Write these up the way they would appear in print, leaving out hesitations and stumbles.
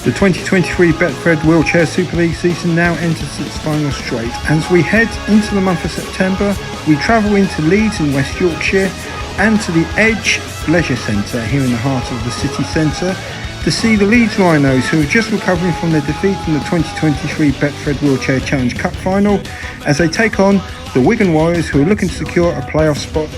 The 2023 Betfred Wheelchair Super League season now enters its final straight. As we head into the month of September, we travel into Leeds in West Yorkshire and to the Edge Leisure Centre here in the heart of the city centre to see the Leeds Rhinos, who are just recovering from their defeat in the 2023 Betfred Wheelchair Challenge Cup final, as they take on the Wigan Warriors, who are looking to secure a playoff spot.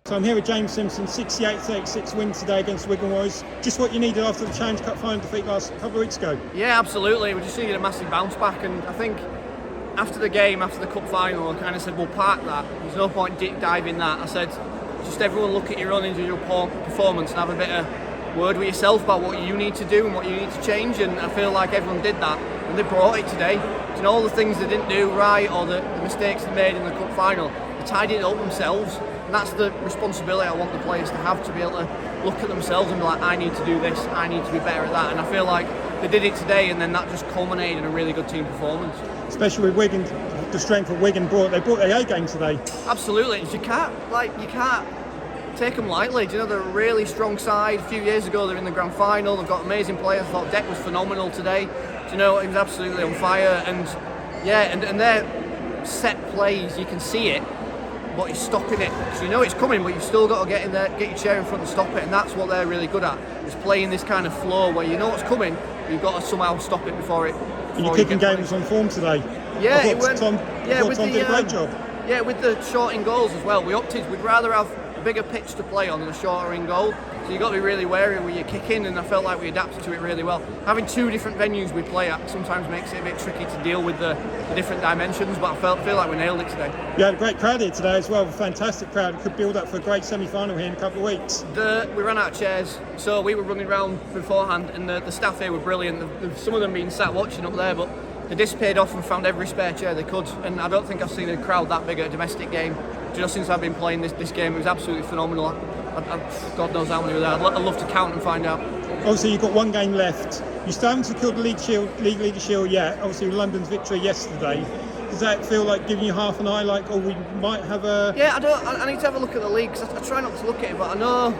So I'm here with James Simpson, 68-36 win today against Wigan Warriors. Just what you needed after the Challenge Cup final defeat last couple of weeks ago. Yeah, absolutely. We just needed a massive bounce back, and I think after the game, after the cup final, I kind of said, we'll park that. There's no point deep diving that. I said, just everyone look at your own individual performance and have a bit of word with yourself about what you need to do and what you need to change, and I feel like everyone did that, and they brought it today. You know, all the things they didn't do right, or the mistakes they made in the cup final, they tidied it up themselves. And that's the responsibility I want the players to have, to be able to look at themselves and be like, I need to do this, I need to be better at that. And I feel like they did it today, and then that just culminated in a really good team performance. Especially with Wigan, the strength of Wigan brought their A game today. Absolutely. You can't take them lightly. Do you know, they're a really strong side. A few years ago they're in the grand final, they've got amazing players. I thought Deck was phenomenal today. Do you know, he was absolutely on fire, and yeah, and their set plays, you can see it, but he's stopping it. So you know it's coming, but you've still got to get in there, get your chair in front and stop it, and that's what they're really good at. Is playing this kind of flow where you know what's coming, but you've got to somehow stop it before it. And your kicking game was on form today. Yeah, Tom did a great job. Yeah, with the short in goals as well. We'd rather have a bigger pitch to play on than a shorter in goal. So you've got to be really wary with your kicking, and I felt like we adapted to it really well. Having two different venues we play at sometimes makes it a bit tricky to deal with the different dimensions, but I feel like we nailed it today. You had a great crowd here today as well, a fantastic crowd. It could build up for a great semi-final here in a couple of weeks. We ran out of chairs, so we were running around beforehand, and the staff here were brilliant. Some of them being sat watching up there, but they disappeared off and found every spare chair they could, and I don't think I've seen a crowd that big at a domestic game. You know, since I've been playing this game, it was absolutely phenomenal. God knows how many were there. I'd love to count and find out. Obviously, you've got one game left. You still haven't secured the League Leader Shield yet. Obviously, London's victory yesterday. Does that feel like giving you half an eye, like, we might have a... Yeah, I need to have a look at the league, because I try not to look at it, but I know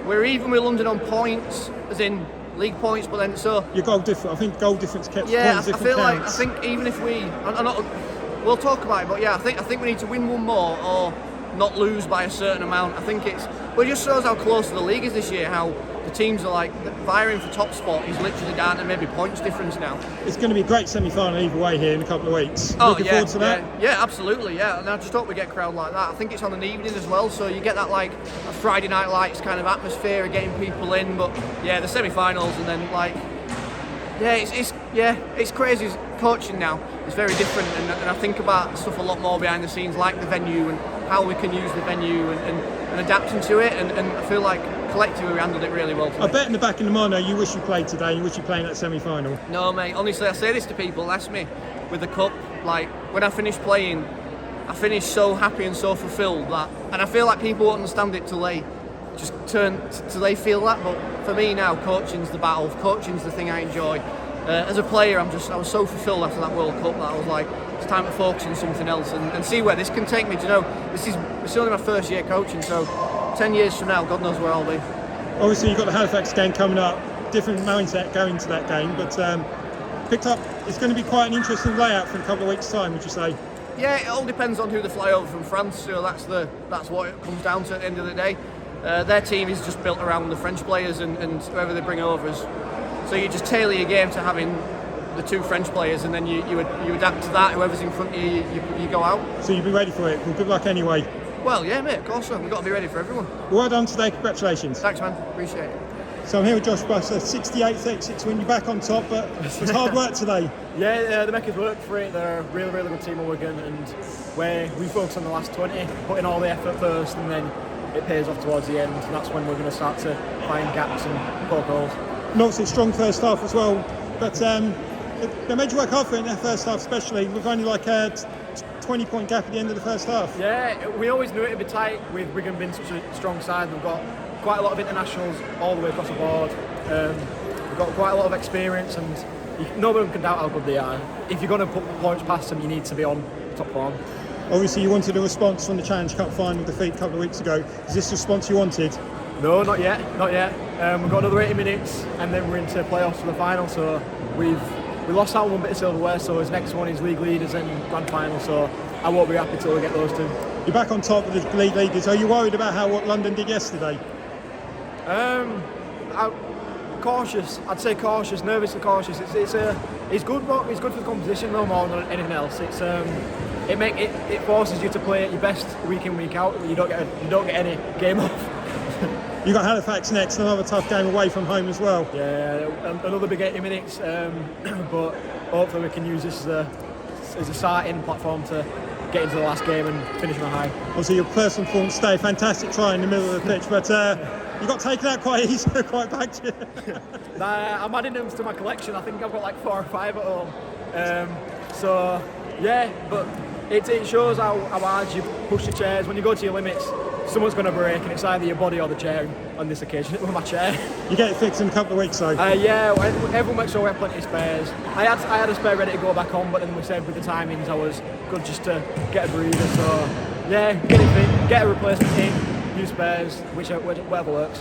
we're even with London on points, as in league points, but then so... Your goal difference, I think goal difference kept yeah, points different. I feel like, I think even if we... we'll talk about it, but yeah, I think we need to win one more, or not lose by a certain amount. I think but it just shows how close the league is this year, how the teams are like vying for top spot is literally down to maybe points difference now. It's going to be a great semi-final either way here in a couple of weeks. Looking forward to that? Yeah, absolutely, yeah. And I just hope we get a crowd like that. I think it's on an evening as well, so you get that like a Friday Night Lights kind of atmosphere of getting people in. But yeah, the semi-finals, and then like, it's crazy coaching now. It's very different, and I think about stuff a lot more behind the scenes, like the venue and how we can use the venue and adapting to it, and I feel like collectively we handled it really well today. I bet in the back of the mind you wish you played today, you wish you played in that semi-final. No mate, honestly I say this to people, ask me with the cup, like when I finished playing, I finished so happy and so fulfilled that, and I feel like people won't understand it till they feel that, but for me now, coaching's the battle, coaching's the thing I enjoy. As a player, I was so fulfilled after that World Cup that I was like, it's time to focus on something else and see where this can take me. Do you know, it's only my first year coaching, so 10 years from now, God knows where I'll be. Obviously, you've got the Halifax game coming up, different mindset going to that game, but picked up, it's going to be quite an interesting layout for a couple of weeks' time, would you say? Yeah, it all depends on who they fly over from France, so that's what it comes down to at the end of the day. Their team is just built around the French players and whoever they bring over. So you just tailor your game to having the two French players, and then you adapt to that. Whoever's in front of you, you go out. So you'll be ready for it. Well, good luck anyway. Well, yeah, mate, of course so. We've got to be ready for everyone. Well done today. Congratulations. Thanks, man. Appreciate it. So I'm here with Josh Buster, 68-36 win. You're back on top, but it was hard work today. Yeah, the Meccas worked for it. They're a really, really good team at Wigan, and where we focus on the last 20, putting all the effort first, and then it pays off towards the end, and that's when we're going to start to find gaps and poke holes. And obviously strong first half as well, but they made you work hard for it in their first half, especially with only like a 20-point gap at the end of the first half. Yeah, we always knew it would be tight with Wigan being such a strong side. We've got quite a lot of internationals all the way across the board. We've got quite a lot of experience, and no one can doubt how good they are. If you're going to put points past them, you need to be on top form. Obviously, you wanted a response from the Challenge Cup final defeat a couple of weeks ago. Is this the response you wanted? No, not yet. We've got another 80 minutes, and then we're into playoffs for the final. So we lost out one bit of silverware. So his next one is league leaders and grand final. So I won't be happy till we get those two. You're back on top of the league leaders. Are you worried about what London did yesterday? Cautious. I'd say cautious, nervously cautious. It's good, but it's good for the competition, no more than anything else. it forces you to play at your best week in, week out. You don't get any game off. You got Halifax next, another tough game away from home as well. Yeah, another big 80 minutes, but hopefully we can use this as a starting platform to get into the last game and finish on a high. Obviously your personal performance today, fantastic try in the middle of the pitch, but you got taken out quite easily, quite back to you. I'm adding them to my collection. I think I've got like 4 or 5 at home. So yeah, but it shows how hard you push the chairs. When you go to your limits, someone's going to break, and it's either your body or the chair. On this occasion, it was my chair. You get it fixed in a couple of weeks, though. Yeah, everyone makes sure we have plenty of spares. I had a spare ready to go back on, but then we said with the timings, I was good just to get a breather. So yeah, get it fit, get a replacement in, use spares, whatever works.